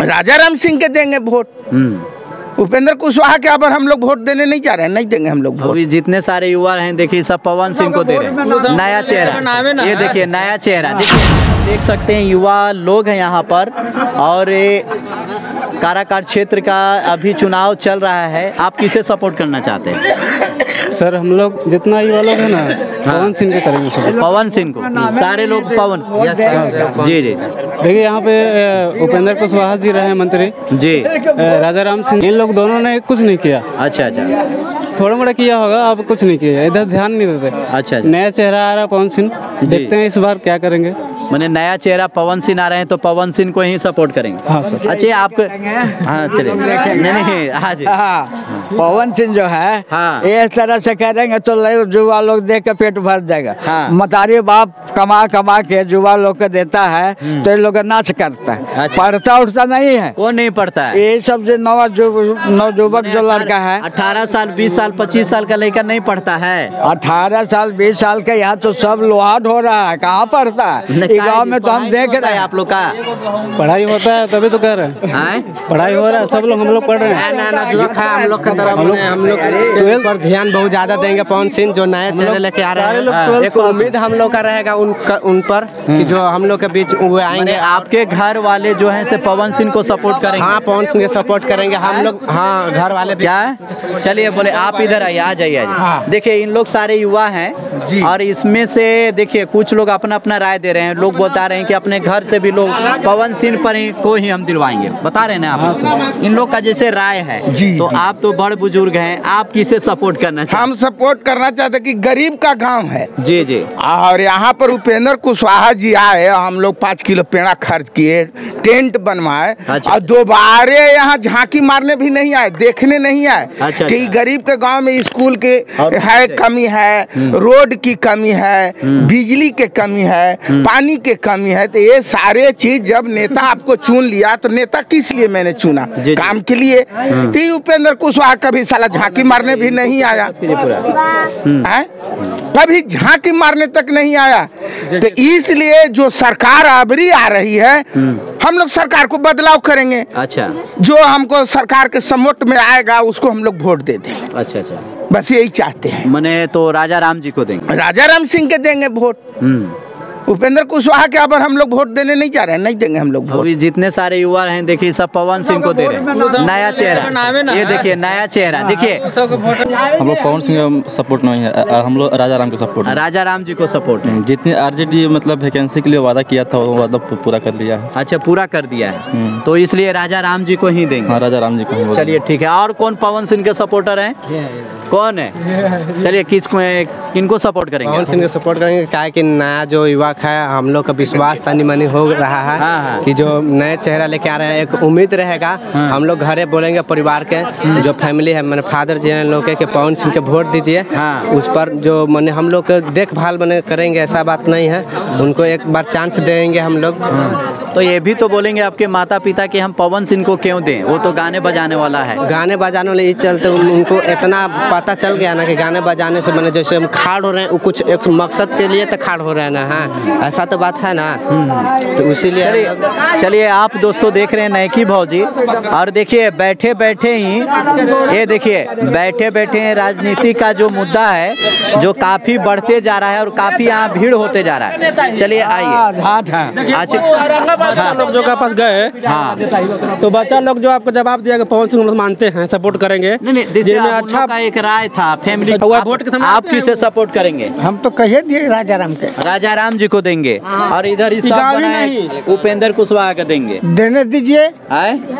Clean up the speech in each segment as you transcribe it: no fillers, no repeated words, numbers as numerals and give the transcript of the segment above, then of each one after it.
राजाराम सिंह के देंगे वोट। उपेंद्र कुशवाहा के अब हम लोग वोट देने नहीं जा रहे हैं, नहीं देंगे हम लोग वोट। अभी जितने सारे युवा हैं देखिए सब पवन सिंह को दे रहे हैं, नया चेहरा। ये देखिए नया चेहरा, देख सकते हैं युवा लोग हैं यहाँ पर। और ये काराकाट क्षेत्र का अभी चुनाव चल रहा है, आप किसे सपोर्ट करना चाहते हैं? सर हम लोग जितना युवा लोग हैं ना, पवन सिंह के करेंगे सर। पवन सिंह को, सारे लोग पवन। जी जी। देखिए यहाँ पे उपेंद्र कुशवाहा जी रहे मंत्री जी, राजाराम सिंह, इन लोग दोनों ने कुछ नहीं किया। अच्छा अच्छा, थोड़ा मोड़ा किया होगा, अब कुछ नहीं किया, इधर ध्यान नहीं देते। अच्छा, नया चेहरा आ रहा है पवन सिंह, देखते हैं इस बार क्या करेंगे। मैंने नया चेहरा पवन सिंह आ रहे हैं तो पवन सिंह को ही सपोर्ट करेंगे। हाँ सर। अच्छा आपको, हाँ चलिए, नहीं हाँ जी, पवन सिंह जो है हाँ, इस तरह से करेंगे तो युवा लोग देख के पेट भर जाएगा। हाँ। मतारी बाप कमा कमा के युवा लोग को देता है तो ये लोग नाच करता है। अच्छा। पढ़ता उठता नहीं है, कौन नहीं पढ़ता है? ये सब जो नवयुवक जो लड़का है 18 साल 20 साल 25 साल का लड़का नहीं पढ़ता है। 18 साल 20 साल का यहाँ तो सब लोहाट हो रहा है, कहाँ पढ़ता है? गाँव में तो हम देख रहे हैं। आप लोग का पढ़ाई होता है तभी तो कह रहे हैं, पढ़ाई हो रहा है, सब लोग हम लोग पढ़ रहे हैं। हम लोग की तरफ हम लोग 12 पर ध्यान बहुत ज्यादा देंगे। पवन सिंह जो नया चेहरा लेके आ रहे हैं, एक उम्मीद हम लोग का रहेगा उन पर कि जो हम लोग के बीच वो आएंगे। आपके घर वाले जो हैं से पवन सिंह को सपोर्ट करेंगे? हाँ पवन सिंह को सपोर्ट करेंगे हम लोग। हाँ घर वाले क्या है? चलिए बोले आप इधर आइए, आ जाइए। देखिए इन लोग सारे युवा हैं और इसमें से देखिए कुछ लोग अपना अपना राय दे रहे हैं। लोग बता रहे हैं कि अपने घर से भी लोग पवन सिंह पर ही को ही हम दिलवाएंगे, बता रहे हैं ना आप। इन लोग का जैसे राय है तो आप तो बड़ बुजुर्ग हैं, आप किसे सपोर्ट करना चाहते? हम सपोर्ट करना चाहते कि गरीब का गांव है। जी जी। और यहाँ पर उपेंद्र कुशवाहा जी आए, हम लोग 5 किलो पेड़ा खर्च किए, टेंट बनवाए। अच्छा। और दोबारे यहाँ झांकी मारने भी नहीं आए, देखने नहीं आए। अच्छा, कि अच्छा। गरीब के गांव में स्कूल के है कमी है, रोड की कमी है, बिजली के कमी है, पानी के कमी है। तो ये सारे चीज जब नेता आपको चुन लिया तो नेता किस लिए मैंने चुना? काम के लिए। तो उपेंद्र कुशवाहा कभी साला झांकी मारने भी नहीं आया, कभी झांकी मारने तक नहीं आया। तो इसलिए जो सरकार अबरी आ रही है, हम लोग सरकार को बदलाव करेंगे। अच्छा, जो हमको सरकार के सपोर्ट में आएगा उसको हम लोग वोट दे देंगे। अच्छा अच्छा, बस यही चाहते हैं। मैंने तो राजाराम जी को देंगे, राजाराम सिंह के देंगे वोट। उपेंद्र कुशवाहा के अब हम लोग वोट देने नहीं जा रहे हैं, नहीं देंगे हम लोग वोट। अभी जितने सारे युवा हैं देखिए सब पवन सिंह को दे रहे हैं, नया चेहरा। ये देखिए नया चेहरा, देखिए हम लोग पवन सिंह का सपोर्ट नहीं है, हम लोग राजाराम को सपोर्ट। राजाराम जी को सपोर्ट है। जितनी आरजेडी मतलब वैकेंसी के लिए वादा किया था वो वादा पूरा कर लिया है। अच्छा, पूरा कर दिया है, तो इसलिए राजाराम जी को ही देंगे। हाँ राजाराम जी को। चलिए ठीक है। और कौन पवन सिंह के सपोर्टर हैं? कौन है? चलिए किनको सपोर्ट करेंगे? पवन सिंह को सपोर्ट करेंगे, क्या कि नया जो युवक है हम लोग का विश्वास तनी मनी हो रहा है। हाँ। कि जो नए चेहरा लेके आ रहे हैं, एक उम्मीद रहेगा। हाँ। हम लोग घरे बोलेंगे परिवार के जो फैमिली है, मैंने फादर जी हैं लोग के पवन सिंह के वोट दीजिए। हाँ। उस पर जो मैंने हम लोग देखभाल मैंने करेंगे, ऐसा बात नहीं है। उनको एक बार चांस देंगे हम लोग। तो ये भी तो बोलेंगे आपके माता पिता कि हम पवन सिंह को क्यों दें, वो तो गाने बजाने वाला है। गाने बजाने वाले इस चलते उनको इतना पता चल गया ना कि गाने बजाने से मैंने जैसे हम खाड़ हो रहे हैं, कुछ एक मकसद के लिए तो खाड़ हो रहे हैं ना। हाँ ऐसा तो बात है ना, तो इसीलिए। चलिए आप दोस्तों देख रहे हैं नैकी भौजी, और देखिए बैठे बैठे ही ये देखिए बैठे बैठे राजनीति का जो मुद्दा है जो काफी बढ़ते जा रहा है और काफी यहाँ भीड़ होते जा रहा है। चलिए आइए। हाँ। लोग जो का पास गए, हाँ, तो बच्चा लोग जो आपको जवाब दिया कि पवन सिंह हम मानते हैं, सपोर्ट करेंगे। नहीं, अच्छा का एक राय था फैमिली। आप किसे सपोर्ट करेंगे? हम तो कहिए दिए राजाराम के, राजाराम जी को देंगे। और इधर उपेंद्र कुशवाहा का देंगे। देने दीजिए,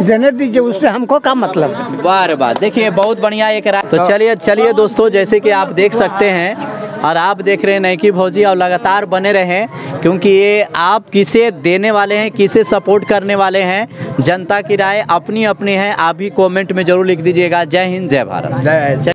देने दीजिए, उससे हमको क्या मतलब। बार बार देखिए बहुत बढ़िया एक राय। तो चलिए दोस्तों, जैसे कि आप देख सकते हैं और आप देख रहे हैं नैकी भौजी, और लगातार बने रहें क्योंकि ये आप किसे देने वाले हैं, किसे सपोर्ट करने वाले हैं, जनता की राय अपनी अपनी है। आप भी कमेंट में जरूर लिख दीजिएगा। जय हिंद, जय भारत।